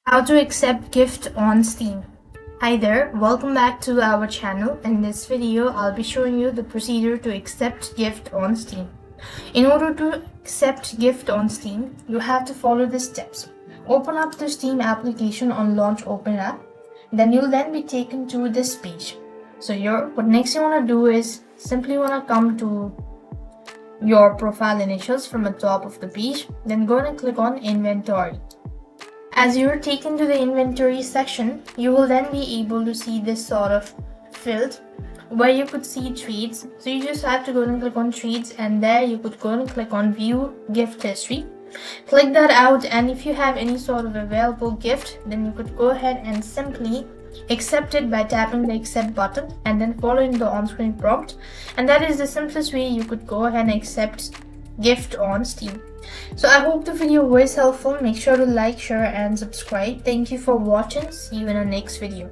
How to accept gift on Steam. Hi there, welcome back to our channel. In this video, I'll be showing you the procedure to accept gift on Steam. In order to accept gift on Steam, you have to follow the steps. Open up the Steam application on Launch Open App. Then you'll be taken to this page. So what next you want to do is simply want to come to your profile initials from the top of the page. Then go and click on Inventory. As you're taken to the inventory section, you will then be able to see this sort of field where you could see trades. So you just have to go and click on trades, and there you could go and click on view gift history. Click that out, and if you have any sort of available gift, then you could go ahead and simply accept it by tapping the accept button and then following the on-screen prompt. And that is the simplest way you could go ahead and accept gift on Steam. So I hope the video was helpful. Make sure to like, share and subscribe. Thank you for watching. See you in our next video.